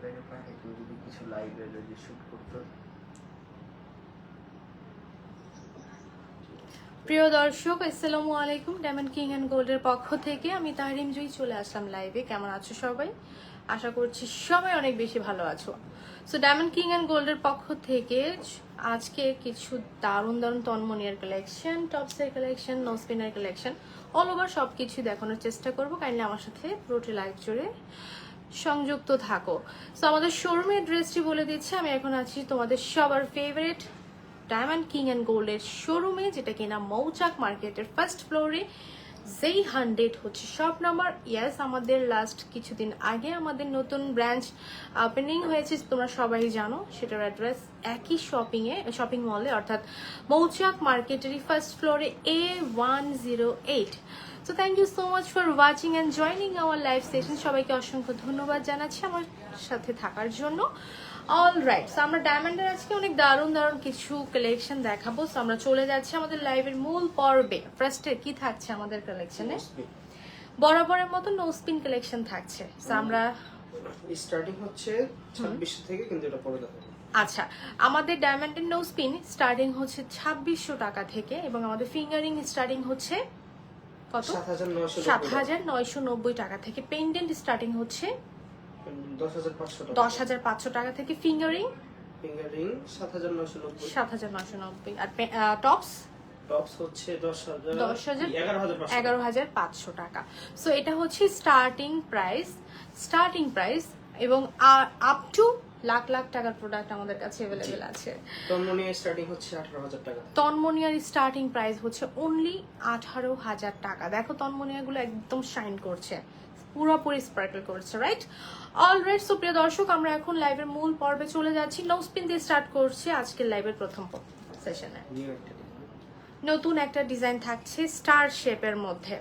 ব্যাগে পাঠাই কেউ যদি কিছু লাইভে যদি শুট করতে। প্রিয় দর্শক, আসসালামু আলাইকুম। ডায়মন্ড কিং অ্যান্ড গোল্ডের পক্ষ থেকে আমি তাহরিম জুই চলে আসলাম লাইভে। কেমন আছো সবাই? আশা করছি সবাই অনেক বেশি ভালো আছো। সো ডায়মন্ড কিং অ্যান্ড গোল্ডের পক্ষ থেকে আজকে কিছু দারুণ দারুণ তন্মনিয়ার কালেকশন, টপসের কালেকশন, নোস্পিনের কালেকশন, অল ওভার সব কিছু দেখানোর চেষ্টা করবো। কাইন্ডলি আমার সাথে পুরোটি লাইভ জুড়ে সংযুক্ত থাকো। সো আমাদের শোরুমের অ্যাড্রেসটি বলে দিচ্ছি। আমি এখন আছি তোমাদের সবার ফেভারিট ডায়মন্ড কিং অ্যান্ড গোল্ডের শোরুমে, যেটা কিনা মৌচাক মার্কেটের ফার্স্ট ফ্লোরে, যেই 100 হচ্ছে শপ নাম্বার। ইয়েস, আমাদের লাস্ট কিছুদিন আগে আমাদের নতুন ব্রাঞ্চ ওপেনিং হয়েছে, তোমরা সবাই জানো। সেটার অ্যাড্রেস একই শপিং মলে, অর্থাৎ মৌচাক মার্কেটেরই ফার্স্ট ফ্লোরে A108। So thank you so much for watching and joining our live session. সবাইকে অসংখ্য ধন্যবাদ জানাচ্ছি আমার সাথে থাকার জন্য। অল রাইট, সো আমরা ডায়মন্ডের আজকে অনেক দারুণ দারুণ কিছু কালেকশন দেখাবো। সো আমরা চলে যাচ্ছি আমাদের লাইভের মূল পর্বে। ফার্স্টে কি থাকছে আমাদের কালেকশনে? বরাবরের মতো নো স্পিন কালেকশন থাকছে। সো আমরা স্টার্টিং হচ্ছে 2600 থেকে, কিন্তু এটা পরে দেখাবো। আচ্ছা, আমাদের ডায়মন্ডের নো স্পিন স্টার্টিং হচ্ছে 2600 টাকা থেকে, এবং আমাদের ফিঙ্গারিং স্টার্টিং হচ্ছে কত? 7990 টাকা থেকে। পেন্ডেন্ট স্টার্টিং হচ্ছে 10500 টাকা থেকে। ফিঙ্গারিং 7990। আর টপস হচ্ছে 11500 টাকা। সো এটা হচ্ছে স্টার্টিং প্রাইস, এবং আপ টু লাখ লাখ টাকার প্রোডাক্ট আমাদের কাছে অ্যাভেলেবেল আছে। তন্মনিয়ার স্টার্টিং হচ্ছে 18000 টাকা। তন্মনিয়ার স্টার্টিং প্রাইস হচ্ছে অনলি 18000 টাকা। দেখো তন্মনিয়াগুলো একদম শাইন করছে, পুরোপুরি স্পার্কল করছে, রাইট? অলরাইট, সো প্রিয় দর্শক, আমরা এখন লাইভের মূল পর্বে চলে যাচ্ছি। নো স্পিন দিয়ে স্টার্ট করছি আজকের লাইভের প্রথম সেশনে। নতুন একটা ডিজাইন থাকছে স্টার শেপের মধ্যে,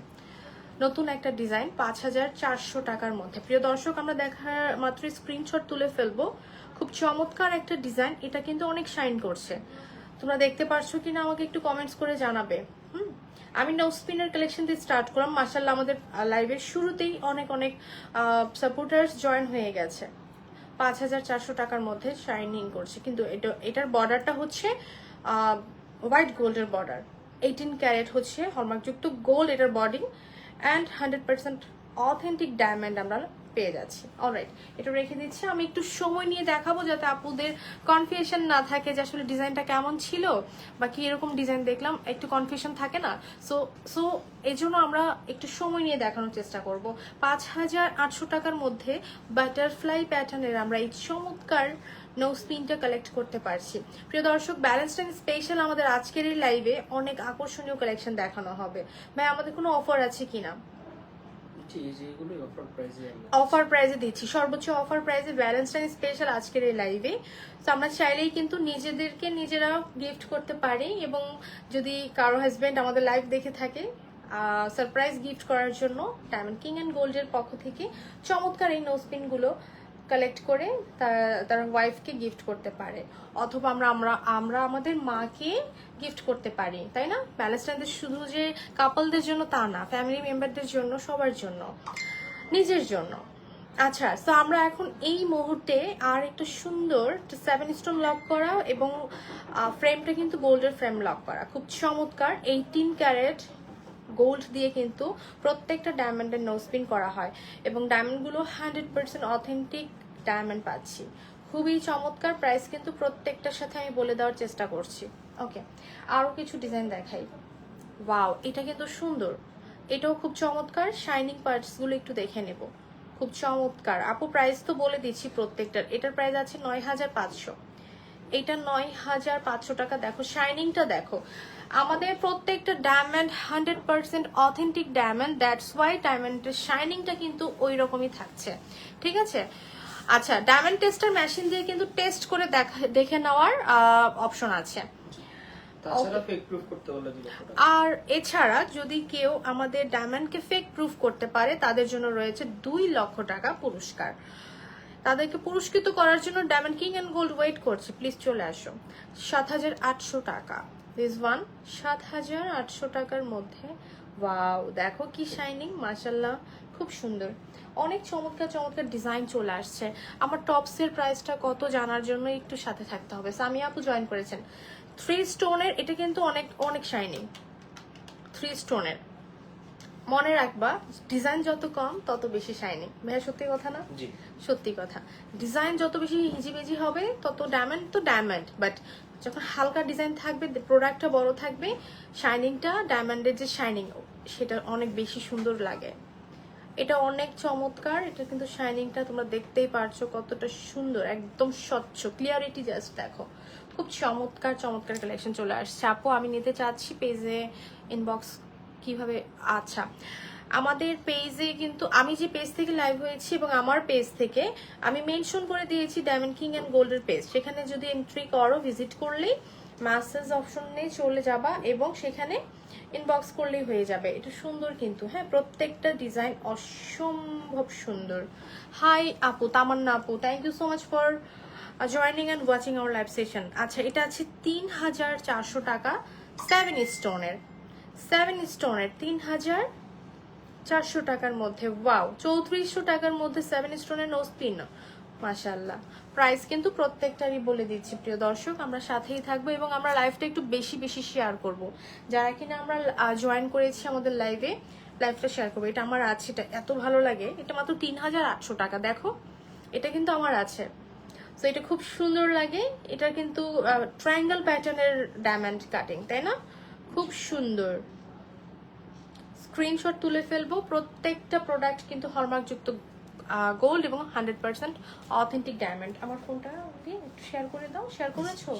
নতুন একটা ডিজাইন 5400 টাকার মধ্যে। প্রিয় দর্শক, আমরা দেখার মাত্র স্ক্রিনশট তুলে ফেলবো। খুব চমৎকার একটা ডিজাইন, এটা কিন্তু অনেক শাইন করছে। তোমরা দেখতে পারছো কিনা আমাকে একটু কমেন্টস করে জানাবে। আমি নো স্পিনের কালেকশন দিয়ে স্টার্ট করলাম। মাশাআল্লাহ, আমাদের লাইভের শুরুতেই অনেক সাপোর্টার্স জয়েন হয়ে গেছে। 5400 টাকার মধ্যে শাইনিং করছে, কিন্তু এটার বর্ডারটা হচ্ছে হোয়াইট গোল্ডের বর্ডার। 18 ক্যারেট হচ্ছে হলমার্কযুক্ত গোল্ড এটার বডি, অ্যান্ড 100% অথেন্টিক ডায়মন্ড আমরা পেয়ে যাচ্ছি। অলরাইট, এটা রেখে দিচ্ছি। আমি একটু সময় নিয়ে দেখাবো যাতে আপুদের কনফিউশন না থাকে যে আসলে ডিজাইনটা কেমন ছিল বা কি এরকম ডিজাইন দেখলাম, একটু কনফিউশন থাকে না। সো এই জন্য আমরা একটু সময় নিয়ে দেখানোর চেষ্টা করব। 5800 টাকার মধ্যে বাটারফ্লাই প্যাটার্নের আমরা এই চমৎকার নো স্পিনটা কালেক্ট করতে পারছি। প্রিয় দর্শক, ভ্যালেন্টাইন স্পেশাল আমাদের আজকের এই লাইভে অনেক আকর্ষণীয় কালেকশন দেখানো হবে। ভাই, আমাদের কোনো অফার আছে কিনা? অফার প্রাইজে দিচ্ছি, সর্বোচ্চ অফার প্রাইজে ভ্যালেন্টাইন স্পেশাল আজকের এই লাইভে। তো আমরা চাইলেই কিন্তু নিজেদেরকে নিজেরা গিফট করতে পারি, এবং যদি কারো হাজবেন্ড আমাদের লাইভ দেখে থাকে, সারপ্রাইজ গিফট করার জন্য ডায়মন্ড কিং অ্যান্ড গোল্ডের পক্ষ থেকে চমৎকার এই নোস্পিন গুলো কালেক্ট করে তার ওয়াইফকে গিফট করতে পারে, অথবা আমরা আমাদের মাকে গিফট করতে পারি, তাই না? ভ্যালেন্টাইনদের শুধু যে কাপলদের জন্য তা না, ফ্যামিলি মেম্বারদের জন্য, সবার জন্য, নিজের জন্য। আচ্ছা, তো আমরা এখন এই মুহূর্তে আর একটা সুন্দর 7 স্টোন লক করা, এবং ফ্রেমটা কিন্তু গোল্ডের ফ্রেম লক করা, খুব চমৎকার। 18 ক্যারেট গোল্ড দিয়ে কিন্তু প্রত্যেকটা ডায়মন্ডের নোস্পিন করা হয়, এবং ডায়মন্ডগুলো 100% অথেন্টিক ডায়মন্ড পাচ্ছি। খুবই চমৎকার প্রাইস, কিন্তু প্রত্যেকটার সাথে আমি বলে দেওয়ার চেষ্টা করছি। ওকে, আরও কিছু ডিজাইন দেখাই। ওয়াও, এটা কিন্তু সুন্দর, এটাও খুব চমৎকার। শাইনিং পার্টসগুলো একটু দেখে নেব, খুব চমৎকার। আপু প্রাইস তো বলে দিচ্ছি প্রত্যেকটার। এটার প্রাইস আছে 9500, এটা 9500 টাকা। দেখো শাইনিংটা, দেখো আমাদের প্রত্যেকটা diamond 100% authentic diamond, that's why ডায়মন্ডের শাইনিংটা কিন্তু ওই রকমই থাকছে, ঠিক আছে? আচ্ছা, ডায়মন্ড টেস্টার মেশিন দিয়ে কিন্তু টেস্ট করে দেখে নেওয়ার অপশন আছে। আর এছাড়া যদি কেউ আমাদের ডায়মন্ডকে ফেক প্রুফ করতে পারে, তাদের জন্য রয়েছে 2 লক্ষ টাকা পুরস্কার। তাদেরকে পুরস্কৃত করার জন্য diamond king and gold wait করছে, প্লিজ চলে আসো। 7800 টাকা, দিস ওয়ান 7800 টাকার মধ্যে। ওয়াও, দেখো কি শাইনিং, মাশাআল্লাহ, খুব সুন্দর, অনেক চমৎকার চমৎকার ডিজাইন চলে আসছে। আমার টপসের প্রাইসটা কত জানার জন্য একটু সাথে থাকতে হবে। সামিয়া আপু জয়েন করেছেন। 3 স্টোনের, এটা কিন্তু অনেক অনেক শাইনিং। 3 স্টোনের, মনে রাখবা ডিজাইন যত কম তত বেশি শাইনিং। ভাইয়া সত্যি কথা না? জি সত্যি কথা, ডিজাইন যত বেশি হিজিবিজি হবে তত ডায়মন্ড তো ডায়মন্ড, বাট যখন হালকা ডিজাইন থাকবে, প্রোডাক্টটা বড় থাকবে, শাইনিংটা ডায়মন্ডের যে শাইনিং সেটা অনেক বেশি সুন্দর লাগে। এটা অনেক চমৎকার, এটা কিন্তু শাইনিংটা তোমরা দেখতেই পারছো কতটা সুন্দর, একদম স্বচ্ছ, ক্লিয়ারিটি জাস্ট দেখো। খুব চমৎকার চমৎকার কালেকশন চলে আসছে। আপু আমি নিতে চাচ্ছি, পেজে ইনবক্স কিভাবে? আচ্ছা, আমাদের পেজে কিন্তু আমি যে পেজ থেকে লাইভ হয়েছি এবং আমার পেজ থেকে আমি মেনশন করে দিয়েছি ডায়মন্ড কিং অ্যান্ড গোল্ডের পেজ। সেখানে যদি এন্ট্রি করো, ভিজিট করলেই মেসেজ অপশনে চলে যাবা এবং সেখানে ইনবক্স করলেই হয়ে যাবে। এটা সুন্দর কিন্তু, হ্যাঁ, প্রত্যেকটা ডিজাইন অসম্ভব সুন্দর। হাই আপু, তামান্না আপু, thank you so much for joining and watching our live session. আচ্ছা, এটা আছে 3400 টাকা 7 স্টোনের। 7 স্টোনের 3400 টাকার মধ্যে। ওয়াও, 3400 টাকার মধ্যে 7 স্টোনের নোজ পিন, মাশাআল্লাহ। প্রাইস কিন্তু প্রত্যেকটারই বলে দিচ্ছি প্রিয় দর্শক, আমরা সাথেই থাকবো এবং আমরা লাইভটা একটু বেশি বেশি শেয়ার করব। যারা কিনা আমরা জয়েন করেছি আমাদের লাইভটা শেয়ার করবো। এটা আমার আছে, এটা এত ভালো লাগে। এটা মাত্র 3800 টাকা। দেখো, এটা কিন্তু আমার আছে। তো এটা খুব সুন্দর লাগে। এটা কিন্তু ট্রায়াঙ্গেল প্যাটার্নের ডায়মন্ড কাটিং, তাই না? খুব সুন্দর। স্ক্রিনশট তুলে ফেলবো। প্রত্যেকটা প্রোডাক্ট কিন্তু হলমার্কযুক্ত গোল্ড এবং 100% অথেন্টিক ডায়মন্ড। আমার ফোনটা দিয়ে একটু শেয়ার করে দাও। শেয়ার করেছো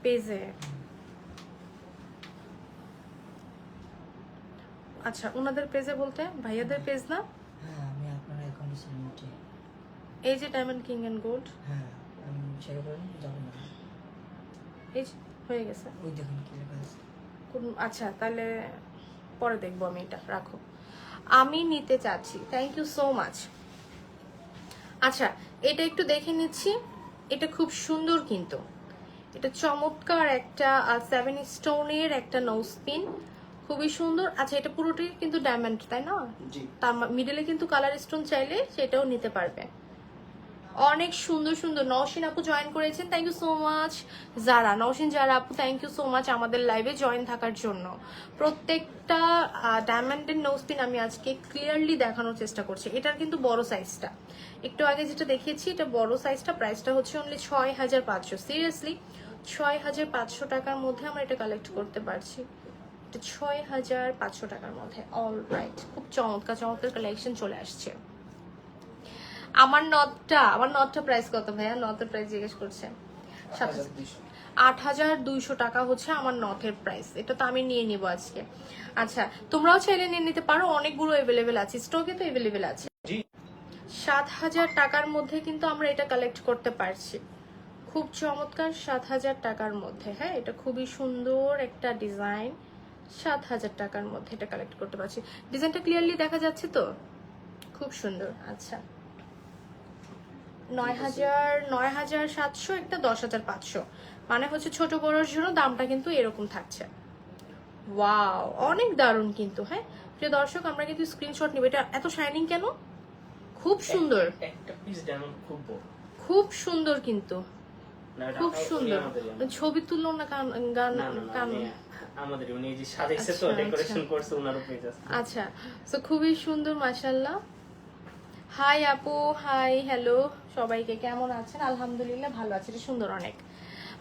পেজে? আচ্ছা, ওনাদের পেজে বলতে ভাইয়াদের পেজ না? হ্যাঁ, আমি আপনার অ্যাকাউন্টে সিলেক্ট। এই যে ডায়মন্ড কিং এন্ড গোল্ড, হ্যাঁ, আমি শেয়ার করেন যাব না। এই যে হয়ে গেছে। ওই দেখুন কি লেখা আছে। আচ্ছা, তাহলে পরে দেখবো আমি। এটা রাখো, আমি নিতে চাচ্ছি। Thank you so much. আচ্ছা, এটা একটু দেখে নিচ্ছি। এটা খুব সুন্দর কিন্তু, এটা চমৎকার একটা 7 স্টোনের একটা নোজ পিন, খুবই সুন্দর। আচ্ছা, এটা পুরোটাই কিন্তু ডায়মন্ড, তাই না? জি তার মিডলে কিন্তু কালার স্টোন চাইলে সেটাও নিতে পারবে। অনেক সুন্দর সুন্দর। নওশিন আপু জয়েন করেছেন, থ্যাংক ইউ সো মাচ। যারা নওশিন, যারা আপু, থ্যাংক ইউ সো মাচ আমাদের লাইভে জয়েন থাকার জন্য। প্রত্যেকটা ডায়মন্ডের নোজপিন আমি আজকে ক্লিয়ারলি দেখানোর চেষ্টা করছি। এটার কিন্তু বড় সাইজটা, একটু আগে যেটা দেখিয়েছি, এটা বড় সাইজটা। প্রাইসটা হচ্ছে অনলি 6500। সিরিয়াসলি 6500 টাকার মধ্যে আমরা এটা কালেক্ট করতে পারছি। এটা 6500 টাকার মধ্যে। অল রাইট, খুব চমৎকার চমৎকার কালেকশন চলে আসছে। আমার নটটা প্রাইস কত ভাইয়া? নটের প্রাইস জিজ্ঞেস করছে। 8200 টাকা হচ্ছে আমার নথের প্রাইস। এটা তো আমি নিয়ে নিব আজকে। আচ্ছা, তোমরাও চাইলে নিয়ে নিতে পারো, অনেকগুলো অ্যাভেলেবেল আছে, স্টকে তো অ্যাভেলেবেল আছে। 7000 টাকার মধ্যে কিন্তু আমরা এটা কালেক্ট করতে পারছি। খুব চমৎকার 7000 টাকার মধ্যে। হ্যাঁ, এটা খুবই সুন্দর একটা ডিজাইন। 7000 টাকার মধ্যে এটা কালেক্ট করতে পারছি। ডিজাইনটা ক্লিয়ারলি দেখা যাচ্ছে তো? খুব সুন্দর। আচ্ছা, 9700, একটা 10500, মানে হচ্ছে ছোট বড়োর জন্য দামটা কিন্তু এরকম থাকছে। ওয়াও, অনেক দারুণ কিন্তু। হ্যাঁ প্রিয় দর্শক, আমরা কিন্তু স্ক্রিনশট নিব। এটা এত শাইনিং কেন? খুব সুন্দর, একটা পিস ডায়মন্ড খুব বড়, খুব সুন্দর কিন্তু, খুব সুন্দর। ছবি তুললো না? গান আমাদের উনি যে সাজাইছে তো, ডেকোরেশন করছে, ওনার পেজ আছে। আচ্ছা, তো খুবই সুন্দর, মাশাআল্লাহ। হাই আপু, হাই, হ্যালো সবাইকে, কেমন আছেন? আলহামদুলিল্লাহ ভালো আছে। এটা সুন্দর অনেক,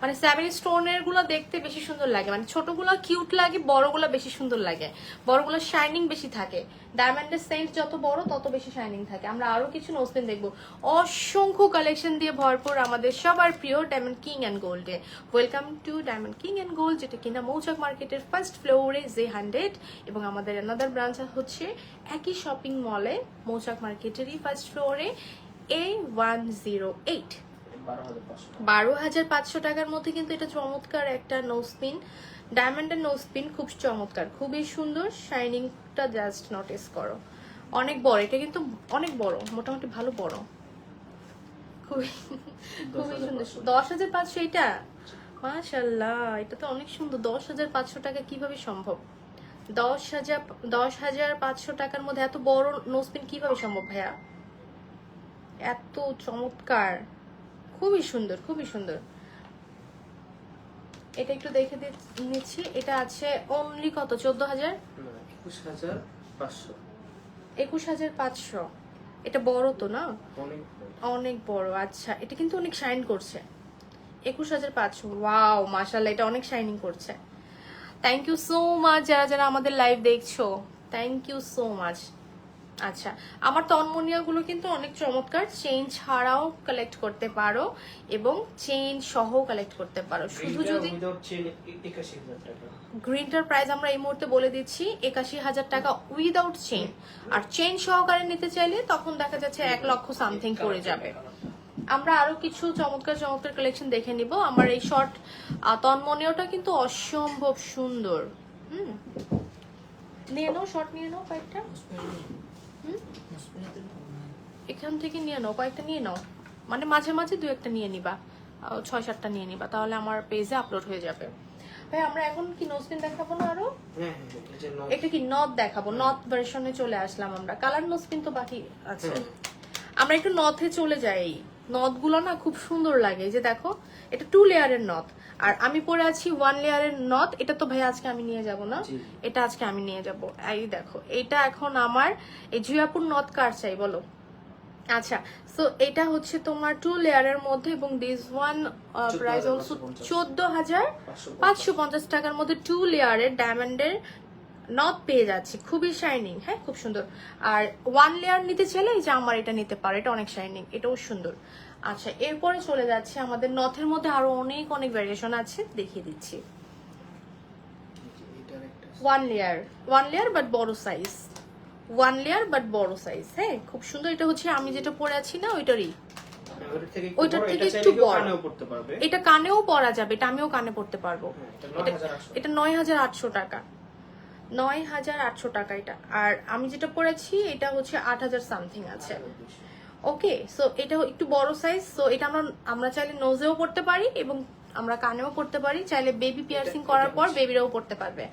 মানে 7 স্টোনের গুলো দেখতে বেশি সুন্দর লাগে, মানে ছোটগুলো কিউট লাগে, বড়গুলো বেশি সুন্দর লাগে। বড়গুলো শাইনিং বেশি থাকে। ডায়মন্ডের সেন্ট যত বড় তত বেশি শাইনিং থাকে। আমরা আরো কিছু নোজপিন দেখবো। অসংখ্য কালেকশন দিয়ে ভরপুর আমাদের সবার প্রিয় ডায়মন্ড কিং অ্যান্ড গোল্ডে। Welcome to Diamond king and Gold, যেটা কিনা মৌচাক মার্কেটের ফার্স্ট ফ্লোরে J100, এবং আমাদের অ্যানাদার ব্রাঞ্চ হচ্ছে একই শপিং মলে মৌচাক মার্কেটেরই ফার্স্ট ফ্লোরে A108। 12,500 টাকার মধ্যে কিন্তু এটা চমৎকার একটা নোজপিন, ডায়মন্ডের নোজপিন, খুব চমৎকার, খুবই সুন্দর। শাইনিংটা জাস্ট নোটিস করো, অনেক বড়। এটা কিন্তু অনেক বড়, মোটামুটি ভালো বড়, খুবই খুবই সুন্দর। 10,500 এটা? মাশাআল্লাহ, এটা তো অনেক সুন্দর। 10,500 টাকা কিভাবে সম্ভব? 10,500 টাকার মধ্যে এত বড় নোজপিন কিভাবে সম্ভব ভাইয়া? এত চমৎকার, খুবই সুন্দর, খুবই সুন্দর। এটা একটু দেখে নিচ্ছি, এটা আছে অনলি কত? 14,000, 21,500। 21,500। এটা বড় তো না? অনেক অনেক বড়। আচ্ছা, এটা কিন্তু অনেক শাইন করছে। 21,500, ওয়াও মাশাআল্লাহ, এটা অনেক শাইনিং করছে। থ্যাংক ইউ সো মাচ যারা যারা আমাদের লাইভ দেখছো, থ্যাংক ইউ সো মাচ। আচ্ছা, আমার তন্মনিয়াগুলো কিন্তু অনেক চমৎকার, চেইন ছাড়াও কালেক্ট করতে পারো এবং চেইন সহ কালেক্ট করতে পারো। শুধু যদি উইদাউট চেইন 81,000 টাকা। গ্রিনটার প্রাইস আমরা এই মুহূর্তে বলে দিচ্ছি 81,000 টাকা উইদাউট চেইন। আর চেইন সহকারে নিতে চাইলে তখন দেখা যাচ্ছে 1 লক্ষ সামথিং পড়ে যাবে। আমরা আরো কিছু চমৎকার চমৎকার কালেকশন দেখে নিব। আমার এই শর্ট তন্মনীয়টা কিন্তু অসম্ভব সুন্দর। নিয়ে নাও, শর্ট নিয়ে নাও কয়েকটা, এখান থেকে নিয়ে নাও, কয়েকটা নিয়ে নাও, মানে মাঝে মাঝে 2-1টা নিয়ে নিবা, 6-7টা নিয়ে নিবা, তাহলে আমার পেজে আপলোড হয়ে যাবে। ভাই আমরা এখন কি নোজপিন দেখাবো না আরো? এটা কি নথ দেখাবো, নথ ভার্সনে চলে আসলাম আমরা। কালার নোজপিন তো বাকি আছে, আমরা একটু নথে চলে যাই। নথ গুলো না খুব সুন্দর লাগে, যে দেখো এটা 2 লেয়ারের নথ, আর আমি পরে আছি 1 লেয়ারের নথ। এটা তো ভাই আজকে আমি নিয়ে যাব না, এটা আজকে আমি নিয়ে যাব। এই দেখো, এটা এখন আমার এই জুয়াপুর নথ কার চাই বলো? আচ্ছা, সো এটা হচ্ছে তোমার 2 লেয়ারের মধ্যে, এবং দিস ওয়ান প্রাইস অলসো 14,550 টাকার মধ্যে 2 লেয়ারের ডায়মন্ডের নথ পেয়ে যাচ্ছি, খুবই শাইনিং। হ্যাঁ, খুব সুন্দর। আর 1 লেয়ার নিতে চাইলে এই যে আমার এটা নিতে পারো, এটা অনেক শাইনিং, এটাও সুন্দর। আচ্ছা, এরপরে চলে যাচ্ছে আমাদের নথের মধ্যে আরো অনেক অনেক ভ্যারিয়েশন আছে, দেখিয়ে দিচ্ছি। 1 লেয়ার বাট বড় সাইজ, 1 লেয়ার বাট বড় সাইজ। হ্যাঁ, খুব সুন্দর। এটা হচ্ছে আমি যেটা পরে আছি না ওইটারই, ওইটার থেকে একটু বড়। এটা কানেও পরা যাবে, এটা আমিও কানে পড়তে পারবো। এটা 9,800 টাকা, 9,800 টাকা এটা। আর আমি যেটা পরেছি এটা হচ্ছে 8,000 সামথিং আছে। ওকে, সো এটা একটু বড় সাইজ। সো এটা আমরা চাইলে নোজেও পড়তে পারি এবং আমরা কানেও পড়তে পারি। চাইলে বেবি পিয়ার্সিং করার পর বেবিরাও পড়তে পারবে।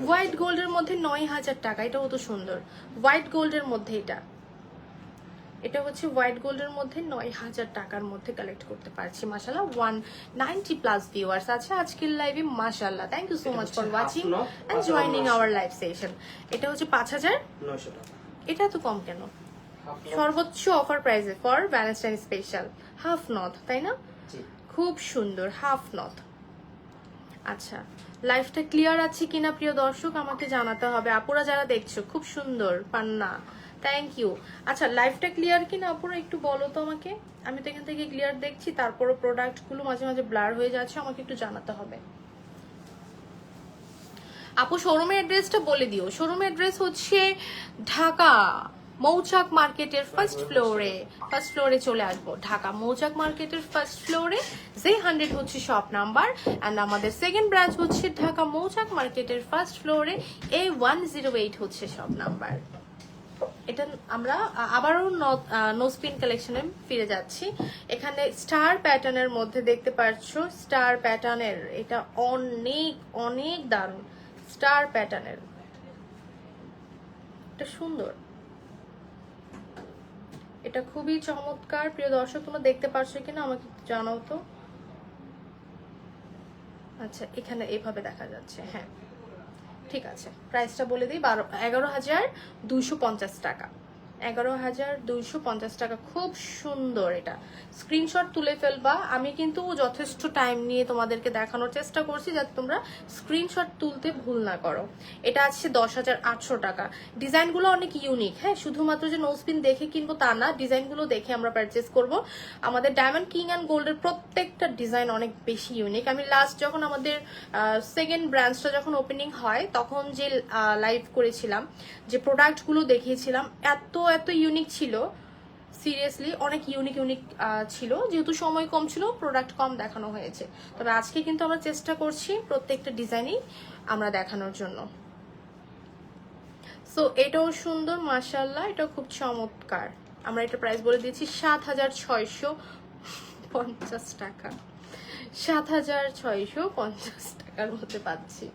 হোয়াইট গোল্ডের মধ্যে 9,000 টাকা, এটাও তো সুন্দর। হোয়াইট গোল্ডের মধ্যে এটা হচ্ছে হোয়াইট গোল্ডের মধ্যে 9,000 টাকার মধ্যে কালেক্ট করতে পারছি। মাশাআল্লাহ, 190+ ভিউয়ার্স আছে আজকের লাইভে। মাশাআল্লাহ, thank you so much for watching and joining our live session. এটা হচ্ছে 5,900 টাকা। এটা তো কম কেন? সর্বোচ্চ অফার প্রাইসে ফর ভ্যালেন্টাইন স্পেশাল হাফ নথ, তাই না? খুব সুন্দর হাফ নথ। আচ্ছা, লাইভটা ক্লিয়ার আছে কিনা প্রিয় দর্শক আমাকে জানাতে হবে। আপুরা যারা দেখছো, খুব সুন্দর পান্না, থ্যাংক ইউ। আচ্ছা, লাইভটা ক্লিয়ার কিনা আপুরা একটু বলো তো আমাকে। আমি তো এখান থেকে ক্লিয়ার দেখছি, তারপরও প্রোডাক্টগুলো মাঝে মাঝে ব্লার হয়ে যাচ্ছে, আমাকে একটু জানাতে হবে। আপু শোরুমের অ্যাড্রেসটা বলে দিও। শোরুমের অ্যাড্রেস হচ্ছে ঢাকা মৌচাক মার্কেটের ফার্স্ট ফ্লোরে চলে আসবো। ঢাকা মৌচাক মার্কেটের ফার্স্ট ফ্লোরে Z100 হচ্ছে শপ নাম্বার, এন্ড আমাদের সেকেন্ড ব্রাঞ্চ হচ্ছে ঢাকা মৌচাক মার্কেটের ফার্স্ট ফ্লোরে A108 হচ্ছে শপ নাম্বার। এটা আমরা আবারও নোজপিন কালেকশনে ফিরে যাচ্ছি। এখানে স্টার প্যাটার্নের মধ্যে দেখতে পাচ্ছ, স্টার প্যাটার্নের এটা অনেক অনেক দারুণ। স্টার প্যাটার্নের এটা সুন্দর, এটা খুবই চমৎকার। প্রিয় দর্শক তোমরা দেখতে পাচ্ছ কিনা আমাকে জানাও তো। আচ্ছা, এখানে এইভাবে দেখা যাচ্ছে। হ্যাঁ, ঠিক আছে, প্রাইসটা বলে দিই। 11,250 টাকা, 11,250 টাকা। খুব সুন্দর। এটা স্ক্রিনশট তুলে ফেলবা। আমি কিন্তু যথেষ্ট টাইম নিয়ে তোমাদেরকে দেখানোর চেষ্টা করছি যাতে তোমরা স্ক্রিনশট তুলতে ভুল না করো। এটা আছে 10,800 টাকা। ডিজাইনগুলো অনেক ইউনিক। হ্যাঁ, শুধুমাত্র যে নোজপিন দেখে কিনবো তা না, ডিজাইনগুলো দেখে আমরা পারচেস করব। আমাদের ডায়মন্ড কিং অ্যান্ড গোল্ডের প্রত্যেকটা ডিজাইন অনেক বেশি ইউনিক। আমি লাস্ট যখন আমাদের সেকেন্ড ব্রাঞ্চটা যখন ওপেনিং হয় তখন যে লাইভ করেছিলাম, যে প্রোডাক্টগুলো দেখিয়েছিলাম, এত ইউনিক ছিল। সিরিয়াসলি অনেক ইউনিক ছিল। যেহেতু সময় কম ছিল, প্রোডাক্ট কম দেখানো হয়েছে। তবে আজকে কিন্তু আমরা চেষ্টা করছি প্রত্যেকটা ডিজাইনই আমরা দেখানোর জন্য। সো এটাও সুন্দর মাশাআল্লাহ, এটাও খুব চমৎকার। আমরা এটা প্রাইস বলে দিয়েছি 7,650 টাকা, 7,650 টাকা। টাকার মধ্যে পাচ্ছি।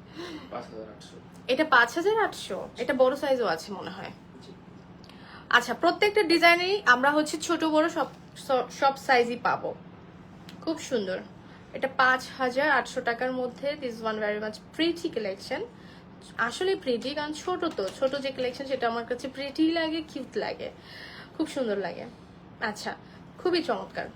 5800। এটা 5800, এটা বড় সাইজও আছে মনে হয়। আচ্ছা, প্রত্যেকটা ডিজাইনেই আমরা হচ্ছে ছোট বড় সব সাইজই পাবো। খুব সুন্দর। এটা 5800 টাকার মধ্যে। This one very much pretty collection. আসলে প্রিটি, কারণ ছোট যে কালেকশন সেটা আমার কাছে প্রিটি লাগে, কিউট লাগে, খুব সুন্দর লাগে। আচ্ছা, খুবই চমৎকার।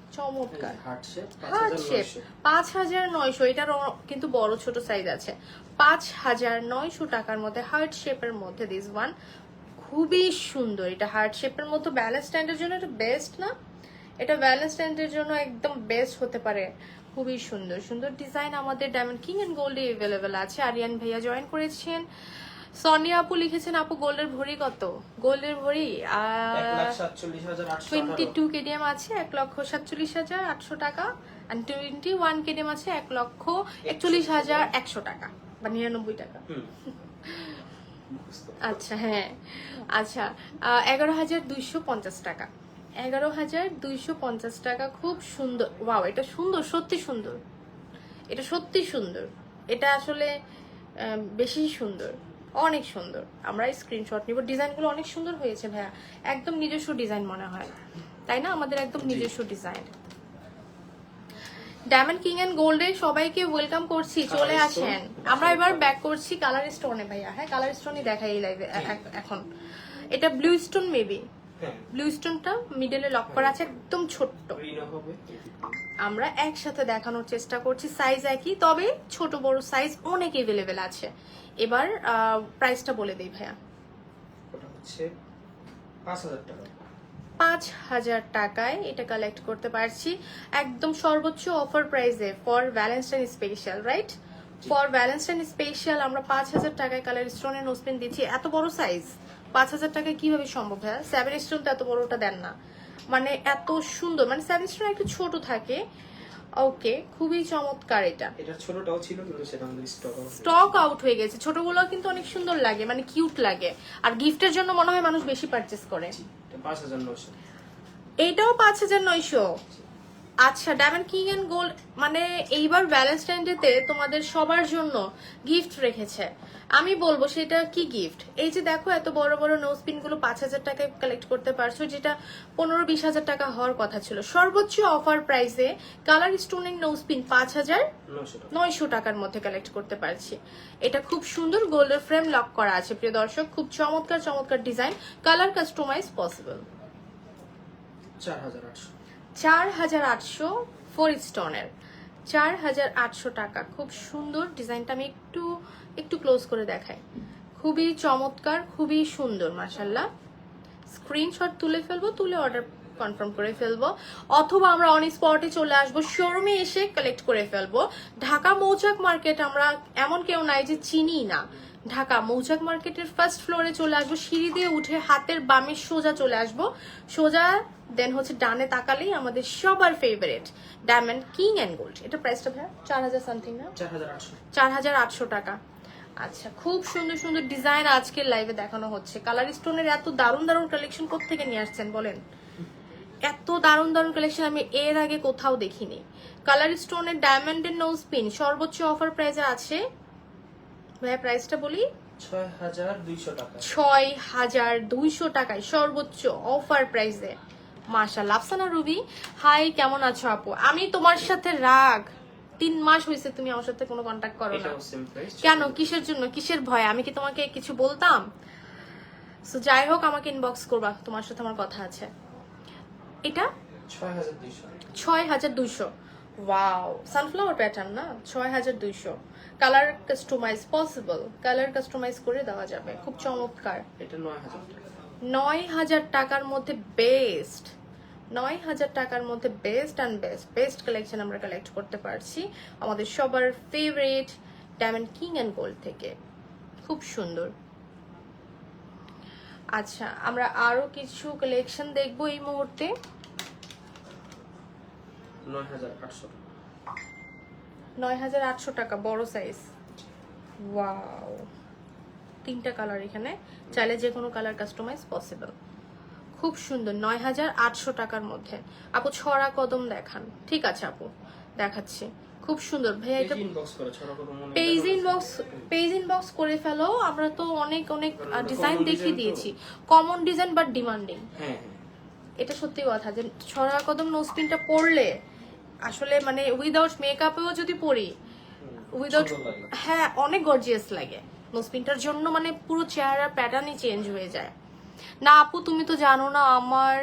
Heart shape heart shape 5900। এটারও কিন্তু বড় ছোট সাইজ আছে। 5900 টাকার মধ্যে হার্ট শেপের মধ্যে দিস ওয়ান খুবই সুন্দর। এটা হার্ট শেপের মতো ব্যালেন্স স্ট্যান্ডের জন্য এটা বেস্ট না? এটা ব্যালেন্স স্ট্যান্ডের জন্য একদম বেস্ট হতে পারে। খুবই সুন্দর সুন্দর ডিজাইন আমাদের ডায়মন্ড কিং এন্ড গোল্ডে অ্যাভেলেবেল আছে। আরিয়ান ভাইয়া জয়েন করেছেন। সোনিয়া আপু লিখেছেন, আপু গোল্ডের ভরি কত? গোল্ডের ভরি 22 কেডিএম আছে 1,47,800 টাকা, আর 21 কেডিএম আছে 1,41,100 টাকা বা 99 টাকা। আচ্ছা, হ্যাঁ, আচ্ছা, 11,250 টাকা। 11,250 টাকা। খুব সুন্দর। ওয়াও, এটা সুন্দর, সত্যি সুন্দর। এটা সত্যি সুন্দর। এটা আসলে বেশি সুন্দর, অনেক সুন্দর। আমরা স্ক্রিনশট নিব। ডিজাইনগুলো অনেক সুন্দর হয়েছে ভাইয়া, একদম নিজস্ব ডিজাইন মনে হয়, তাই না? আমাদের একদম নিজস্ব ডিজাইন। ডায়মন্ড কিং এন্ড গোল্ডে সবাইকে ওয়েলকাম করছি, চলে আসেন। আমরা এবার ব্যাক করছি কালার স্টোনে ভাইয়া। হ্যাঁ, কালার স্টোনই দেখাই এই লাইভে এখন। এটা ব্লু স্টোন, মেবি ব্লু স্টোনটা মিডলে লক করা আছে, একদম ছোট্ট। আমরা একসাথে দেখানোর চেষ্টা করছি, সাইজ একই, তবে ছোট বড় সাইজ অনেক এভেলেবেল আছে। এবার প্রাইসটা বলে দেই ভাইয়া। ওটা হচ্ছে 5000 টাকা। 5000 টাকায় এটা কালেক্ট করতে পারছি একদম সর্বোচ্চ অফার প্রাইসে for Valentine special, right? For Valentine special আমরা 5000 টাকায় কালার স্টোনের নোজপিন দিচ্ছি। এত বড় সাইজ 5000 টাকায় কিভাবে সম্ভব? হ্যাঁ, 7 স্টোন তো এত বড়টা দেন না, মানে এত সুন্দর, মানে 7 স্টোন একটু ছোট থাকে। ওকে, খুবই চমৎকার। এটা ছোটটাও ছিল কিন্তু সেটা আমাদের স্টক আউট হয়ে গেছে। ছোটগুলো কিন্তু অনেক সুন্দর লাগে, মানে কিউট লাগে, আর গিফটের জন্য মনে হয় মানুষ বেশি পারচেজ করে। 5900। এইটাও 5900। আচ্ছা, ডায়মন্ড কিং এন্ড গোল্ড মানে এইবার ভ্যালেন্টাইন ডেতে তোমাদের সবার জন্য গিফট রেখেছে। আমি বলবো সেটা কি গিফট? এই যে দেখো, এত বড় বড় নোজপিন গুলো 5000 টাকায় কালেক্ট করতে পারছো, যেটা 15-20 টাকা হওয়ার কথা ছিল। সর্বোচ্চ অফার প্রাইসে কালার স্টোনিং নোজপিন 5900 টাকার মধ্যে কালেক্ট করতে পারছি। এটা খুব সুন্দর, গোল্ডের ফ্রেম লক করা আছে প্রিয় দর্শক। খুব চমৎকার চমৎকার ডিজাইন, কালার কাস্টমাইজ পসিবল। 4800 4 স্টোনের 4800 টাকা। খুব সুন্দর ডিজাইনটা। আমি একটু ক্লোজ করে দেখাই। খুবই চমৎকার, খুবই সুন্দর, মাশাআল্লাহ। স্ক্রিনশট তুলে ফেলবো, তুলে অর্ডার কনফার্ম করে ফেলবো, অথবা আমরা অন স্পটে চলে আসবো, শোরুমে এসে কালেক্ট করে ফেলবো। ঢাকা মৌচাক মার্কেট আমরা এমন কেউ নাই যে চিনি না। ঢাকা মৌচাক মার্কেটের ফার্স্ট ফ্লোরে চলে আসবো, সিঁড়ি দিয়ে উঠে হাতের বামে সোজা চলে আসবো, সোজা দেন হচ্ছে ডানে তাকালেই আমাদের সবার favourite diamond king and gold. এটা প্রাইসটা ভাই 4000 সামথিং না? 4800 টাকা। আচ্ছা, খুব সুন্দর সুন্দর ডিজাইন আজকের লাইভে দেখানো হচ্ছে। কালার স্টোনের এত দারুণ দারুণ কালেকশন কোত্থেকে নিয়ে আসছেন বলেন? এত দারুণ দারুণ কালেকশন আমি এর আগে কোথাও দেখিনি। কালার স্টোনের ডায়মন্ডের নোজ পিন সর্বোচ্চ অফার প্রাইসে আছে ভাইয়া, প্রাইসটা বলি 6200 টাকা। 6200 টাকায় সর্বোচ্চ অফার প্রাইসে। মাশাআল্লাহ। আফসানা রুবি, হাই, কেমন আছো আপু? আমি তোমার সাথে রাগ, 3 মাস হয়েছে তুমি আমার সাথে কোনো কন্টাক্ট করো না কেন? কিসের জন্য? কিসের ভয়? আমি কি তোমাকে কিছু বলতাম? সো যাই হোক, আমাকে ইনবক্স করবা, তোমার সাথে আমার কথা আছে। এটা 6200। ওয়াও, সানফ্লাওয়ার প্যাটার্ন না? 6200। Colour customise possible, colour customise করে দেওয়া যাবে। খুব চমৎকার। এটা 9000 টাকা। 9000 টাকার মধ্যে বেস্ট, 9000 টাকার মধ্যে বেস্ট অ্যান্ড বেস্ট কালেকশন আমরা কালেক্ট করতে পারছি আমাদের সবার favourite diamond king and gold থেকে। খুব সুন্দর। আচ্ছা, আমরা আরো কিছু কালেকশন দেখবো এই মুহূর্তে। 9800 টাকা বড় সাইজ। ওয়াও, 3টা কালার এখানে, চাইলে যে কোনো কালার কাস্টমাইজ পসিবল। খুব সুন্দর। 9800 টাকার মধ্যে। আপু ছড়া কদম দেখান। ঠিক আছে আপু, দেখাচ্ছি। খুব সুন্দর ভাইয়া, এটা পেজ ইনবক্স করে ছড়া কত মনে পেজ ইনবক্স করে ফেলো। আমরা তো অনেক অনেক ডিজাইন common দেখিয়ে design তো। দিয়েছি, কমন ডিজাইন বাট ডিমান্ডিং। হ্যাঁ এটা সত্যি কথা যে ছড়া কদম নোসপিনটা পরলে আসলে মানে উইদাউট মেকআপেও যদি পরি, উইদাউট, সুন্দর লাগে। হ্যাঁ অনেক গর্জিয়াস লাগে। নোসপিনটার জন্য মানে পুরো চেহারা প্যাটার্নই চেঞ্জ হয়ে যায়। না আপু তুমি তো জানো না আমার